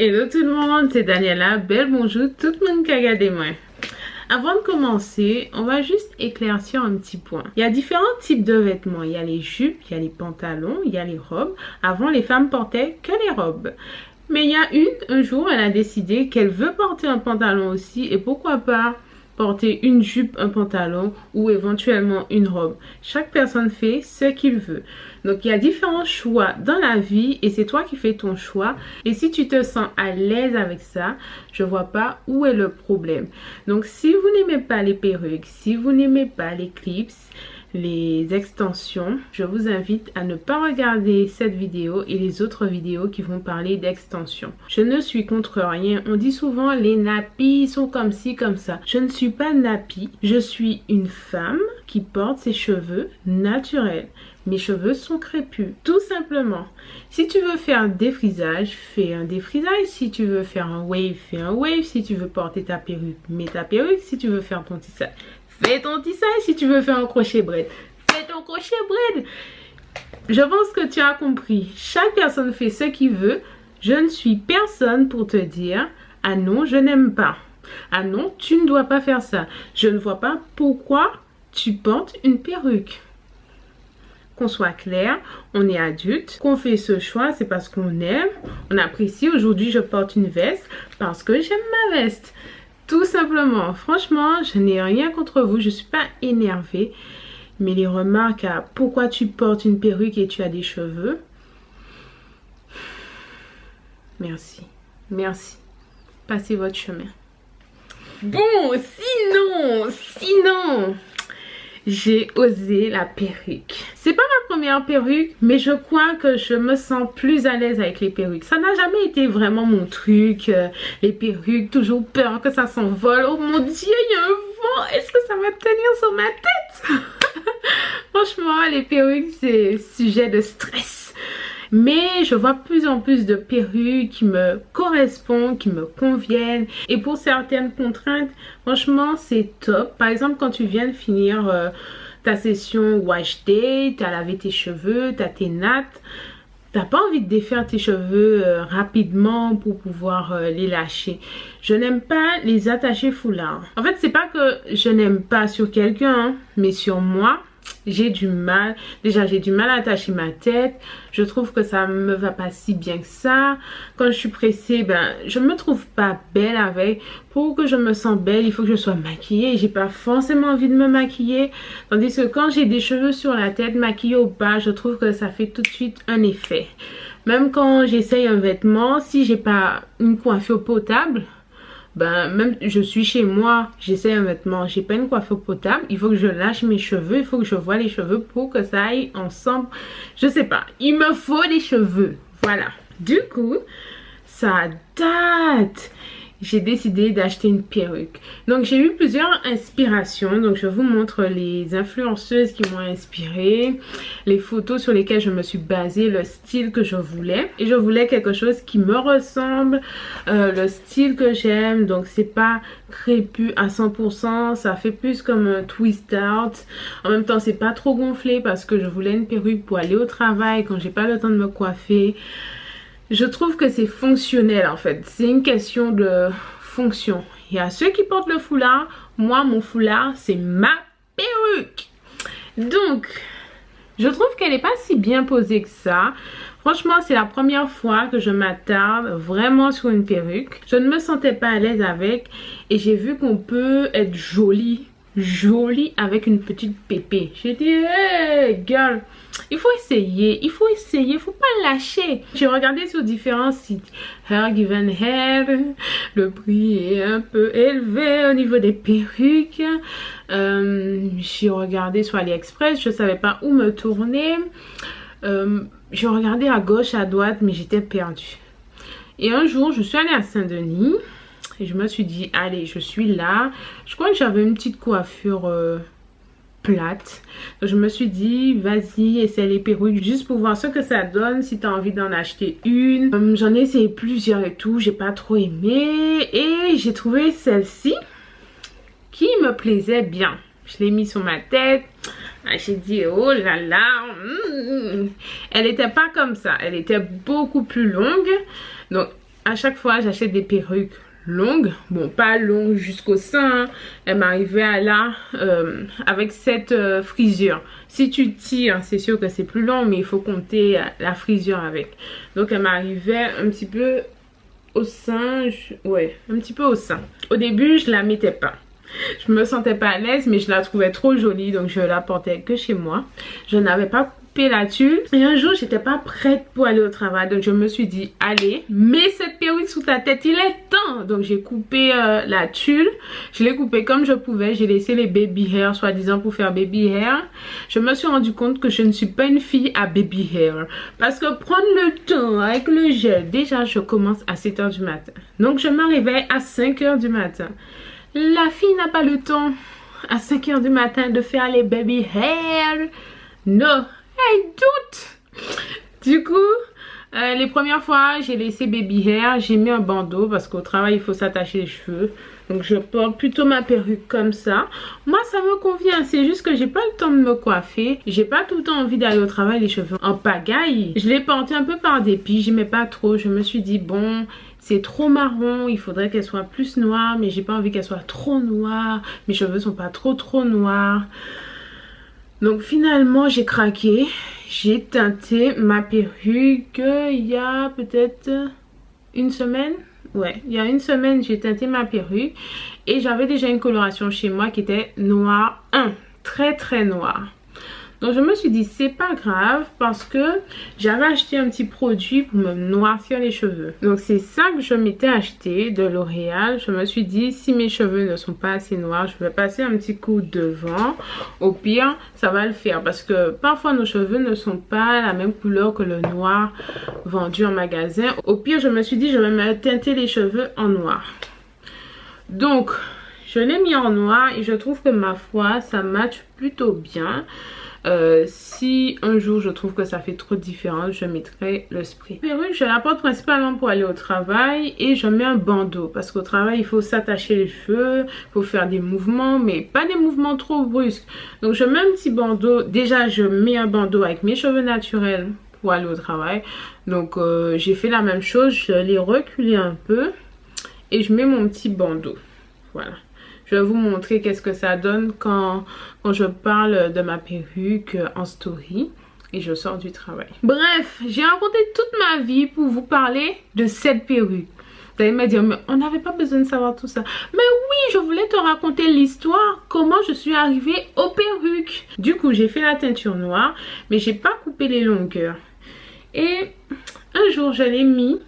Hello tout le monde, c'est Daniela. Belle bonjour tout le monde qui a regardé moi. Avant de commencer, on va juste éclaircir un petit point. Il y a différents types de vêtements. Il y a les jupes, il y a les pantalons, il y a les robes. Avant, les femmes portaient que les robes. Mais il y a un jour, elle a décidé qu'elle veut porter un pantalon aussi. Et pourquoi pas porter une jupe, un pantalon ou éventuellement une robe. Chaque personne fait ce qu'il veut. Donc il y a différents choix dans la vie et c'est toi qui fais ton choix. Et si tu te sens à l'aise avec ça, je vois pas où est le problème. Donc si vous n'aimez pas les perruques, si vous n'aimez pas les clips, les extensions, je vous invite à ne pas regarder cette vidéo et les autres vidéos qui vont parler d'extensions. Je ne suis contre rien. On dit souvent les nappies sont comme ci, comme ça. Je ne suis pas nappie. Je suis une femme qui porte ses cheveux naturels. Mes cheveux sont crépus, tout simplement. Si tu veux faire un défrisage, fais un défrisage. Si tu veux faire un wave, fais un wave. Si tu veux porter ta perruque, mets ta perruque. Si tu veux faire ton tissage, fais ton tissage. Si tu veux faire un crochet braid, fais ton crochet braid. Je pense que tu as compris. Chaque personne fait ce qu'il veut. Je ne suis personne pour te dire « Ah non, je n'aime pas. Ah non, tu ne dois pas faire ça. » Je ne vois pas pourquoi tu portes une perruque. Qu'on soit clair, on est adulte, qu'on fait ce choix, c'est parce qu'on aime, on apprécie. Aujourd'hui, je porte une veste parce que j'aime ma veste. Tout simplement. Franchement, je n'ai rien contre vous, je ne suis pas énervée. Mais les remarques à pourquoi tu portes une perruque et tu as des cheveux. Merci. Merci. Passez votre chemin. Bon, sinon... J'ai osé la perruque. C'est pas ma première perruque, mais je crois que je me sens plus à l'aise avec les perruques. Ça n'a jamais été vraiment mon truc. Les perruques, toujours peur que ça s'envole. Oh mon Dieu, il y a un vent. Est-ce que ça va tenir sur ma tête? Franchement, les perruques, c'est sujet de stress. Mais je vois plus en plus de perruques qui me correspondent, qui me conviennent. Et pour certaines contraintes, franchement, c'est top. Par exemple, quand tu viens de finir ta session wash day, tu as lavé tes cheveux, tu as tes nattes. T'as pas envie de défaire tes cheveux rapidement pour pouvoir les lâcher. Je n'aime pas les attacher foulard. En fait, c'est pas que je n'aime pas sur quelqu'un, hein, mais sur moi. J'ai du mal, déjà j'ai du mal à attacher ma tête, je trouve que ça me va pas si bien que ça. Quand je suis pressée, ben je me trouve pas belle avec. Pour que je me sente belle, il faut que je sois maquillée, j'ai pas forcément envie de me maquiller. Tandis que quand j'ai des cheveux sur la tête, maquillée ou pas, je trouve que ça fait tout de suite un effet. Même quand j'essaye un vêtement, si j'ai pas une coiffure potable, ben même je suis chez moi, j'essaie un vêtement, j'ai pas une coiffure potable, il faut que je lâche mes cheveux, il faut que je voie les cheveux pour que ça aille ensemble. Je sais pas, il me faut des cheveux, voilà. Du coup, ça date. J'ai décidé d'acheter une perruque. Donc j'ai eu plusieurs inspirations. Donc je vous montre les influenceuses qui m'ont inspirée, les photos sur lesquelles je me suis basée, le style que je voulais. Et je voulais quelque chose qui me ressemble, le style que j'aime. Donc c'est pas crépus à 100%, ça fait plus comme un twist out. En même temps c'est pas trop gonflé parce que je voulais une perruque pour aller au travail quand j'ai pas le temps de me coiffer. Je trouve que c'est fonctionnel en fait. C'est une question de fonction. Il y a ceux qui portent le foulard. Moi, mon foulard, c'est ma perruque. Donc, je trouve qu'elle n'est pas si bien posée que ça. Franchement, c'est la première fois que je m'attarde vraiment sur une perruque. Je ne me sentais pas à l'aise avec. Et j'ai vu qu'on peut être jolie avec une petite pépée. J'ai dit, hey girl, il faut essayer, il faut pas lâcher. J'ai regardé sur différents sites, Hair Given Hair, le prix est un peu élevé au niveau des perruques. J'ai regardé sur AliExpress, je savais pas où me tourner. J'ai regardé à gauche, à droite, mais j'étais perdue. Et un jour, je suis allée à Saint-Denis. Et je me suis dit, allez, je suis là. Je crois que j'avais une petite coiffure plate. Donc je me suis dit, vas-y, essaie les perruques juste pour voir ce que ça donne. Si tu as envie d'en acheter une. J'en ai essayé plusieurs et tout. J'ai pas trop aimé. Et j'ai trouvé celle-ci qui me plaisait bien. Je l'ai mis sur ma tête. J'ai dit, oh là là. Elle n'était pas comme ça. Elle était beaucoup plus longue. Donc, à chaque fois j'achète des perruques longues, bon pas longues jusqu'au sein, hein. Elle m'arrivait à là avec cette frisure. Si tu tires, c'est sûr que c'est plus long, mais il faut compter la frisure avec. Donc elle m'arrivait un petit peu au sein, ouais, un petit peu au sein. Au début, je la mettais pas. Je me sentais pas à l'aise, mais je la trouvais trop jolie, donc je la portais que chez moi. Je n'avais pas coupé la tulle. Et un jour, j'étais pas prête pour aller au travail, donc je me suis dit, allez, mets cette perruque sous ta tête, il est temps. Donc j'ai coupé la tulle. Je l'ai coupée comme je pouvais. J'ai laissé les baby hair, soi-disant pour faire baby hair. Je me suis rendu compte que je ne suis pas une fille à baby hair. Parce que prendre le temps avec le gel, déjà je commence à 7 h du matin. Donc je me réveille à 5 h du matin. La fille n'a pas le temps à 5 h du matin de faire les baby hair. Non, I don't. Du coup, les premières fois, j'ai laissé baby hair. J'ai mis un bandeau parce qu'au travail, il faut s'attacher les cheveux. Donc, je porte plutôt ma perruque comme ça. Moi, ça me convient. C'est juste que j'ai pas le temps de me coiffer. J'ai pas tout le temps envie d'aller au travail les cheveux en pagaille. Je l'ai porté un peu par dépit. J'aimais pas trop. Je me suis dit, bon, c'est trop marron. Il faudrait qu'elle soit plus noire. Mais j'ai pas envie qu'elle soit trop noire. Mes cheveux sont pas trop noirs. Donc, finalement, j'ai craqué. J'ai teinté ma perruque il y a peut-être une semaine. Ouais, il y a une semaine, j'ai teinté ma perruque et j'avais déjà une coloration chez moi qui était noire, très noire. Donc je me suis dit c'est pas grave parce que j'avais acheté un petit produit pour me noircir les cheveux. Donc c'est ça que je m'étais acheté de L'Oréal. Je me suis dit si mes cheveux ne sont pas assez noirs, je vais passer un petit coup devant. Au pire ça va le faire parce que parfois nos cheveux ne sont pas la même couleur que le noir vendu en magasin. Au pire je me suis dit je vais me teinter les cheveux en noir. Donc je l'ai mis en noir et je trouve que ma foi ça match plutôt bien. Si un jour je trouve que ça fait trop différent, je mettrai le spray. La perruque, je la porte principalement pour aller au travail et je mets un bandeau parce qu'au travail il faut s'attacher les cheveux, il faut faire des mouvements mais pas des mouvements trop brusques. Donc je mets un petit bandeau, déjà je mets un bandeau avec mes cheveux naturels pour aller au travail. Donc j'ai fait la même chose, je l'ai reculé un peu et je mets mon petit bandeau. Voilà. Je vais vous montrer qu'est-ce que ça donne quand je parle de ma perruque en story et je sors du travail. Bref, j'ai raconté toute ma vie pour vous parler de cette perruque. Vous allez me dire, mais on n'avait pas besoin de savoir tout ça. Mais oui, je voulais te raconter l'histoire, comment je suis arrivée aux perruques. Du coup, j'ai fait la teinture noire, mais j'ai pas coupé les longueurs. Et un jour, je l'ai mis.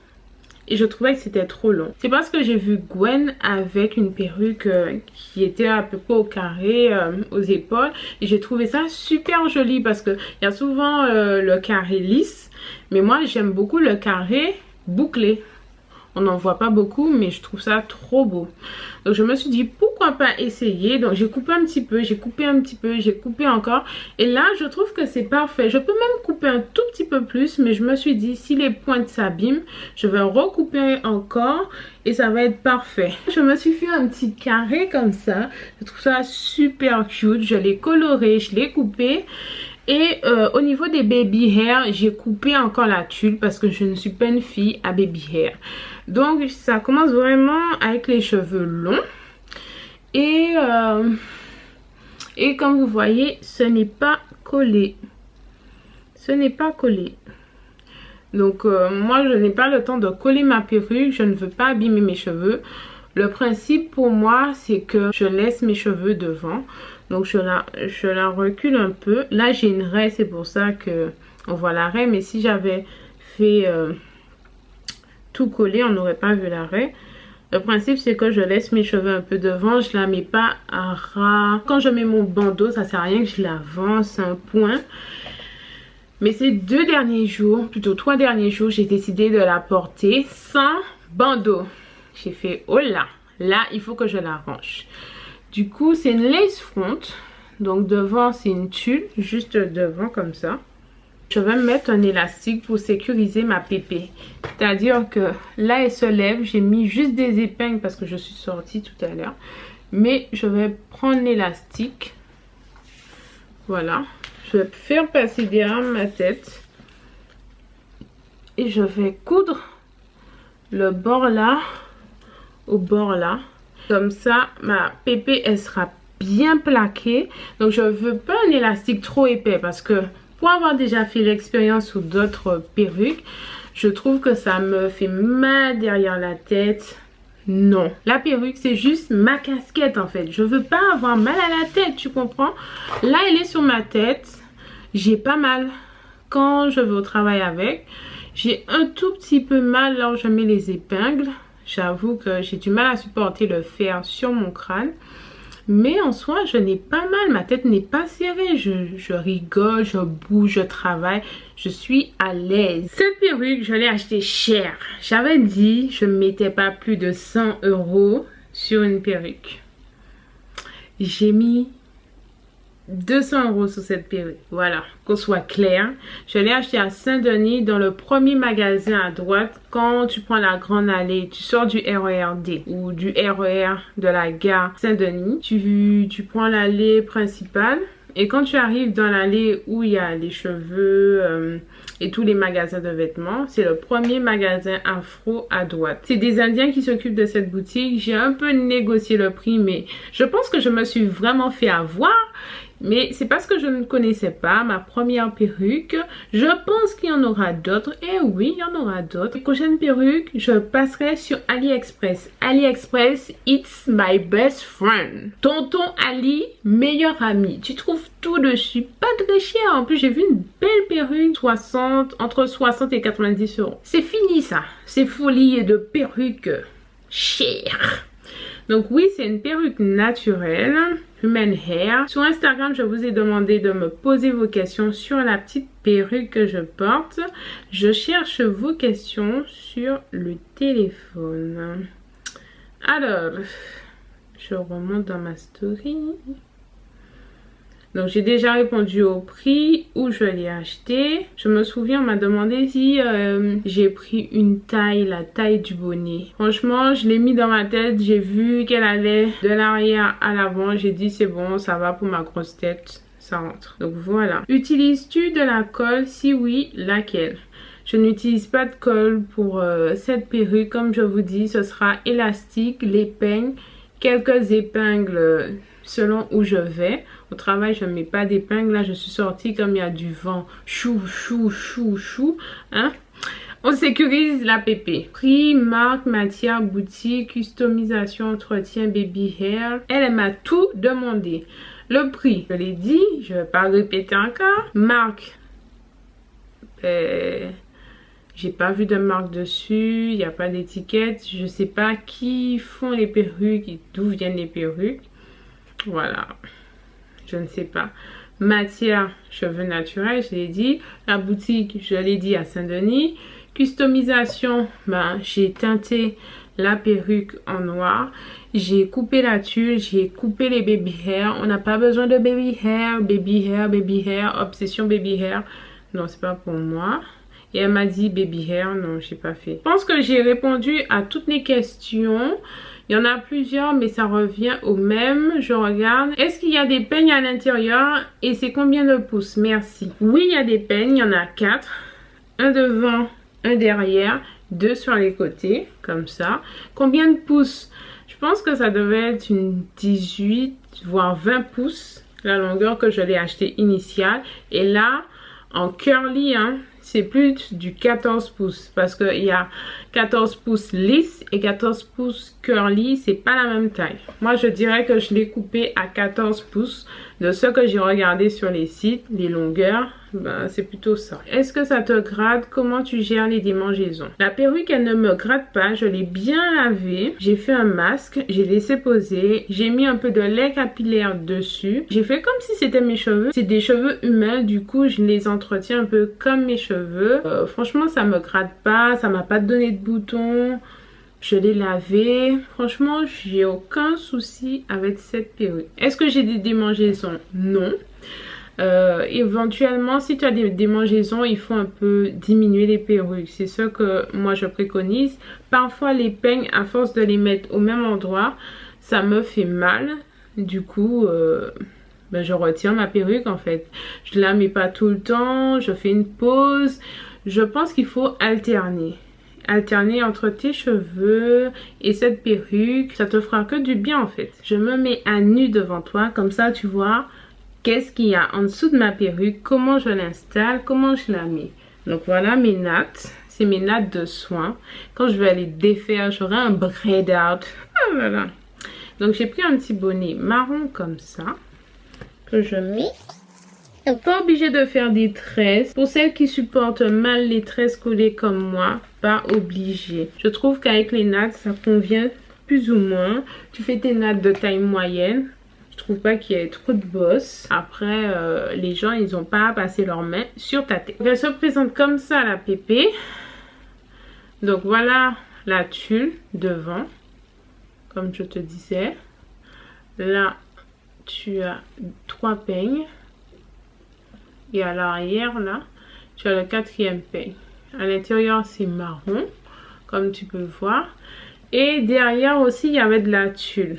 Et je trouvais que c'était trop long. C'est parce que j'ai vu Gwen avec une perruque qui était à peu près au carré, aux épaules. Et j'ai trouvé ça super joli parce qu'il y a souvent le carré lisse. Mais moi j'aime beaucoup le carré bouclé. On n'en voit pas beaucoup mais je trouve ça trop beau. Donc je me suis dit pourquoi pas essayer. Donc j'ai coupé un petit peu, j'ai coupé un petit peu, j'ai coupé encore. Et là je trouve que c'est parfait. Je peux même couper un tout petit peu plus. Mais je me suis dit si les pointes s'abîment, je vais recouper encore. Et ça va être parfait. Je me suis fait un petit carré comme ça. Je trouve ça super cute. Je l'ai coloré, je l'ai coupé. Et au niveau des baby hair, j'ai coupé encore la tulle parce que je ne suis pas une fille à baby hair. Donc ça commence vraiment avec les cheveux longs. Et comme vous voyez, ce n'est pas collé. Ce n'est pas collé. Donc moi je n'ai pas le temps de coller ma perruque. Je ne veux pas abîmer mes cheveux. Le principe pour moi c'est que je laisse mes cheveux devant. Donc je la recule un peu. Là j'ai une raie, c'est pour ça que on voit la raie. Mais si j'avais fait tout coller, on n'aurait pas vu la raie. Le principe c'est que je laisse mes cheveux un peu devant. Je la mets pas à ras. Quand je mets mon bandeau, ça sert à rien que je l'avance un point. Mais ces 2 derniers jours, plutôt 3 derniers jours, j'ai décidé de la porter sans bandeau. J'ai fait oh là, là il faut que je l'arrange. Du coup c'est une lace front. Donc devant c'est une tulle, juste devant comme ça. Je vais mettre un élastique pour sécuriser ma pépé. C'est-à-dire que là elle se lève. J'ai mis juste des épingles parce que je suis sortie tout à l'heure. Mais je vais prendre l'élastique. Voilà. Je vais faire passer derrière ma tête. Et je vais coudre le bord là au bord là. Comme ça, ma pépé, elle sera bien plaquée. Donc, je veux pas un élastique trop épais parce que pour avoir déjà fait l'expérience sur d'autres perruques, je trouve que ça me fait mal derrière la tête. Non, la perruque, c'est juste ma casquette en fait. Je veux pas avoir mal à la tête, tu comprends? Là, elle est sur ma tête. J'ai pas mal quand je vais au travail avec. J'ai un tout petit peu mal là où je mets les épingles. J'avoue que j'ai du mal à supporter le fer sur mon crâne. Mais en soi, je n'ai pas mal. Ma tête n'est pas serrée. Je rigole, je bouge, je travaille. Je suis à l'aise. Cette perruque, je l'ai achetée cher. J'avais dit, je ne mettais pas plus de 100 € sur une perruque. J'ai mis 200 € sur cette perruque. Voilà, qu'on soit clair. Je l'ai acheté à Saint-Denis dans le premier magasin à droite. Quand tu prends la grande allée, tu sors du RERD ou du RER de la gare Saint-Denis. Tu prends l'allée principale. Et quand tu arrives dans l'allée où il y a les cheveux et tous les magasins de vêtements, c'est le premier magasin afro à droite. C'est des Indiens qui s'occupent de cette boutique. J'ai un peu négocié le prix, mais je pense que je me suis vraiment fait avoir. Mais c'est parce que je ne connaissais pas ma première perruque. Je pense qu'il y en aura d'autres. Et oui, il y en aura d'autres. Les prochaines perruques, je passerai sur AliExpress. AliExpress, it's my best friend. Tonton Ali, meilleur ami. Tu trouves tout dessus. Pas très cher. En plus, j'ai vu une belle perruque. Entre 60 et 90 €. C'est fini ça. Ces folies de perruques chères. Donc oui, c'est une perruque naturelle, human hair. Sur Instagram, je vous ai demandé de me poser vos questions sur la petite perruque que je porte. Je cherche vos questions sur le téléphone. Alors, je remonte dans ma story. Donc j'ai déjà répondu au prix où je l'ai acheté. Je me souviens, on m'a demandé si j'ai pris une taille, la taille du bonnet. Franchement, je l'ai mis dans ma tête. J'ai vu qu'elle allait de l'arrière à l'avant. J'ai dit c'est bon, ça va pour ma grosse tête. Ça rentre. Donc voilà. Utilises-tu de la colle? Si oui, laquelle? Je n'utilise pas de colle pour cette perruque. Comme je vous dis, ce sera élastique, l'épingle, quelques épingles selon où je vais. Au travail, je ne mets pas d'épingle. Là, je suis sortie comme il y a du vent. Chou, chou, chou, chou. Hein? On sécurise la pépé. Prix, marque, matière, boutique, customisation, entretien, baby hair. Elle m'a tout demandé. Le prix, je l'ai dit, je ne vais pas répéter encore. Marque, j'ai pas vu de marque dessus. Il n'y a pas d'étiquette. Je ne sais pas qui font les perruques et d'où viennent les perruques. Voilà. Je ne sais pas. Matière, cheveux naturels, je l'ai dit. La boutique, je l'ai dit, à Saint-Denis. Customisation, j'ai teinté la perruque en noir. J'ai coupé la tulle, j'ai coupé les baby hair. On n'a pas besoin de baby hair, baby hair, baby hair, obsession baby hair. Non, c'est pas pour moi. Et elle m'a dit baby hair, non, j'ai pas fait. Je pense que j'ai répondu à toutes les questions. Il y en a plusieurs, mais ça revient au même. Je regarde. Est-ce qu'il y a des peignes à l'intérieur? Et c'est combien de pouces? Merci. Oui, il y a des peignes. Il y en a 4. Un devant, un derrière. 2 sur les côtés, comme ça. Combien de pouces? Je pense que ça devait être une 18, voire 20 pouces. La longueur que je l'ai acheté initiale. Et là, en curly, hein, c'est plus du 14 pouces. Parce qu'il y a 14 pouces lisse et 14 pouces curly, c'est pas la même taille. Moi, je dirais que je l'ai coupé à 14 pouces. De ce que j'ai regardé sur les sites, les longueurs, c'est plutôt ça. Est-ce que ça te gratte? Comment tu gères les démangeaisons? La perruque, elle ne me gratte pas. Je l'ai bien lavée. J'ai fait un masque. J'ai laissé poser. J'ai mis un peu de lait capillaire dessus. J'ai fait comme si c'était mes cheveux. C'est des cheveux humains. Du coup, je les entretiens un peu comme mes cheveux. Franchement, ça me gratte pas. Ça m'a pas donné de boutons. Je l'ai lavé. Franchement, j'ai aucun souci avec cette perruque. Est-ce que j'ai des démangeaisons? Non. Éventuellement, si tu as des démangeaisons, il faut un peu diminuer les perruques. C'est ce que moi je préconise. Parfois, les peignes, à force de les mettre au même endroit, ça me fait mal. Du coup, je retire ma perruque en fait. Je la mets pas tout le temps. Je fais une pause. Je pense qu'il faut alterner. alterner entre tes cheveux et cette perruque, ça te fera que du bien en fait. Je me mets à nu devant toi, comme ça tu vois qu'est-ce qu'il y a en dessous de ma perruque, comment je l'installe, comment je la mets. Donc voilà mes nattes, c'est mes nattes de soin. Quand je vais les défaire, j'aurai un braid out. Oh là là. Donc j'ai pris un petit bonnet marron comme ça, que je mets. Pas obligé de faire des tresses. Pour celles qui supportent mal les tresses collées comme moi, pas obligé. Je trouve qu'avec les nattes, ça convient plus ou moins. Tu fais tes nattes de taille moyenne. Je trouve pas qu'il y ait trop de bosses. Après, les gens, ils ont pas à passer leurs mains sur ta tête. Elle se présente comme ça, la pépé. Donc voilà la tulle devant, comme je te disais. Là, tu as 3 peignes. Et à l'arrière, là, tu as le 4e peigne. À l'intérieur, c'est marron, comme tu peux voir. Et derrière aussi, il y avait de la tulle.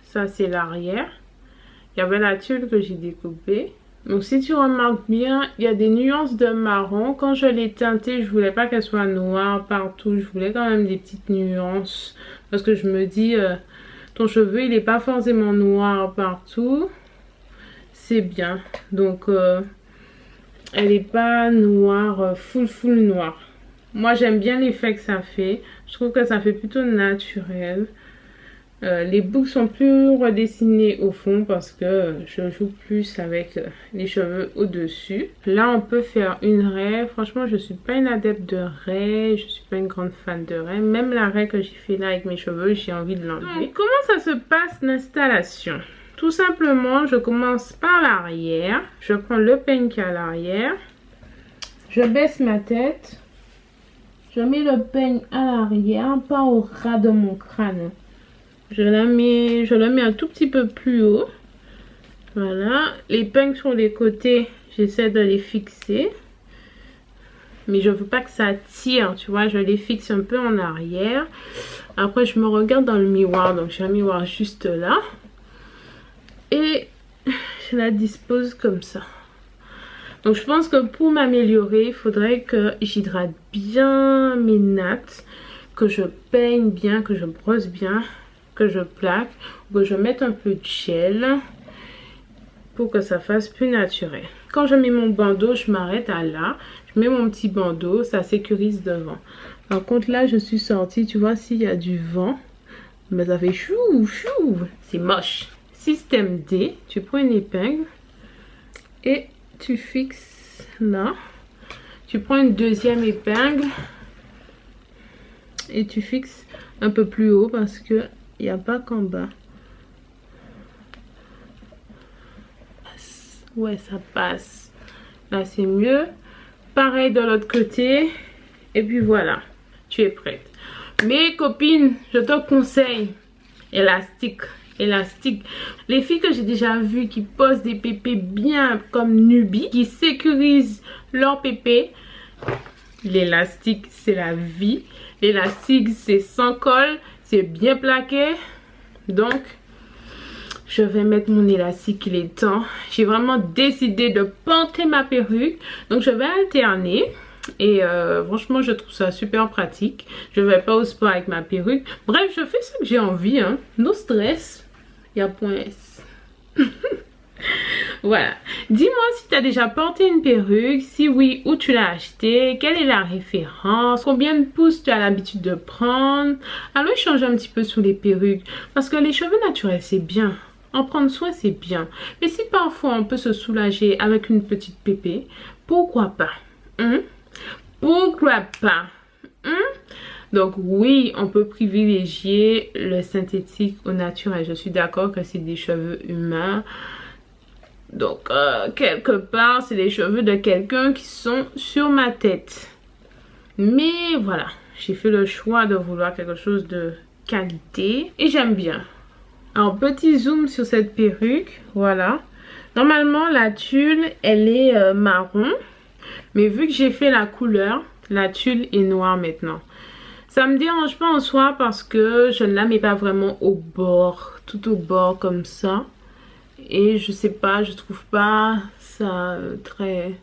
Ça, c'est l'arrière. Il y avait la tulle que j'ai découpée. Donc, si tu remarques bien, il y a des nuances de marron. Quand je l'ai teintée, je voulais pas qu'elle soit noire partout. Je voulais quand même des petites nuances. Parce que je me dis, ton cheveu, il n'est pas forcément noir partout. C'est bien. Donc... elle n'est pas noire, full noire. Moi, j'aime bien l'effet que ça fait. Je trouve que ça fait plutôt naturel. Les boucles sont plus redessinées au fond parce que je joue plus avec les cheveux au-dessus. Là, on peut faire une raie. Franchement, je suis pas une adepte de raie. Je suis pas une grande fan de raie. Même la raie que j'ai fait là avec mes cheveux, j'ai envie de l'enlever. Comment ça se passe l'installation ? Tout simplement, je commence par l'arrière. Je prends le peigne qui est à l'arrière. Je baisse ma tête. Je mets le peigne à l'arrière, pas au ras de mon crâne. Je le mets un tout petit peu plus haut. Voilà. Les peignes sur les côtés, j'essaie de les fixer. Mais je veux pas que ça tire, tu vois. Je les fixe un peu en arrière. Après, je me regarde dans le miroir. Donc, j'ai un miroir juste là. Et je la dispose comme ça. Donc je pense que pour m'améliorer, il faudrait que j'hydrate bien mes nattes, que je peigne bien, que je brosse bien, que je plaque, que je mette un peu de gel pour que ça fasse plus naturel. Quand je mets mon bandeau, je m'arrête à là. Je mets mon petit bandeau, ça sécurise devant. Par contre là, je suis sortie, tu vois, s'il y a du vent, mais ça fait chou, chou, c'est moche. Système D, tu prends une épingle et tu fixes là. Tu prends une deuxième épingle et tu fixes un peu plus haut parce que il n'y a pas qu'en bas. Ouais, ça passe. Là, c'est mieux. Pareil de l'autre côté. Et puis voilà, tu es prête. Mes copines, je te conseille élastique. Les filles que j'ai déjà vues qui posent des pépés bien comme Nubie, qui sécurisent leur pépé, l'élastique c'est la vie. L'élastique c'est sans colle, c'est bien plaqué. Donc je vais mettre mon élastique, il est temps. J'ai vraiment décidé de porter ma perruque, donc je vais alterner. Et franchement, je trouve ça super pratique. Je vais pas au sport avec ma perruque. Bref, je fais ce que j'ai envie, hein. No stress. Il y a point S. Voilà. Dis-moi si tu as déjà porté une perruque. Si oui, où tu l'as acheté. Quelle est la référence. Combien de pouces tu as l'habitude de prendre. Allons changer un petit peu sous les perruques. Parce que les cheveux naturels, c'est bien. En prendre soin, c'est bien. Mais si parfois on peut se soulager avec une petite pépé, pourquoi pas, hein? Pourquoi pas, hein? Donc oui, on peut privilégier le synthétique au naturel. Je suis d'accord que c'est des cheveux humains. Donc quelque part, c'est les cheveux de quelqu'un qui sont sur ma tête. Mais voilà, j'ai fait le choix de vouloir quelque chose de qualité. Et j'aime bien. Alors petit zoom sur cette perruque. Voilà. Normalement, la tulle, elle est marron. Mais vu que j'ai fait la couleur, la tulle est noire maintenant. Ça me dérange pas en soi parce que je ne la mets pas vraiment au bord, tout au bord comme ça. Et je sais pas, je trouve pas ça très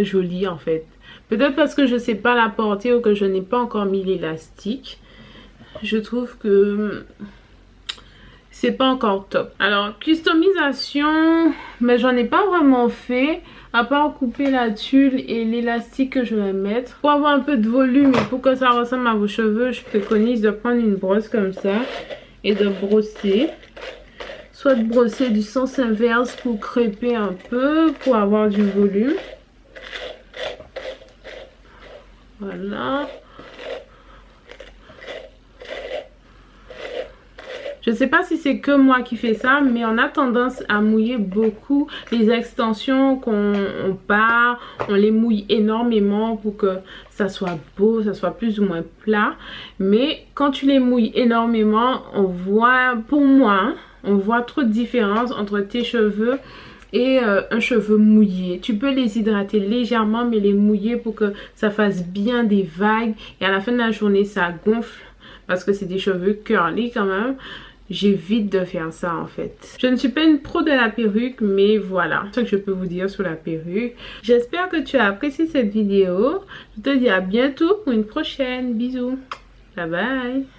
joli en fait. Peut-être parce que je sais pas la porter ou que je n'ai pas encore mis l'élastique. Je trouve que c'est pas encore top. Alors, customisation, mais j'en ai pas vraiment fait. À part couper la tulle et l'élastique que je vais mettre. Pour avoir un peu de volume et pour que ça ressemble à vos cheveux, je préconise de prendre une brosse comme ça et de brosser. Soit de brosser du sens inverse pour crêper un peu, pour avoir du volume. Voilà. Je sais pas si c'est que moi qui fais ça, mais on a tendance à mouiller beaucoup les extensions qu'on part. On les mouille énormément pour que ça soit beau, ça soit plus ou moins plat. Mais quand tu les mouilles énormément, on voit, pour moi, hein, on voit trop de différence entre tes cheveux et un cheveu mouillé. Tu peux les hydrater légèrement, mais les mouiller pour que ça fasse bien des vagues. Et à la fin de la journée, ça gonfle parce que c'est des cheveux curly quand même. J'évite de faire ça en fait. Je ne suis pas une pro de la perruque, mais voilà ce que je peux vous dire sur la perruque. J'espère que tu as apprécié cette vidéo. Je te dis à bientôt pour une prochaine. Bisous. Bye bye.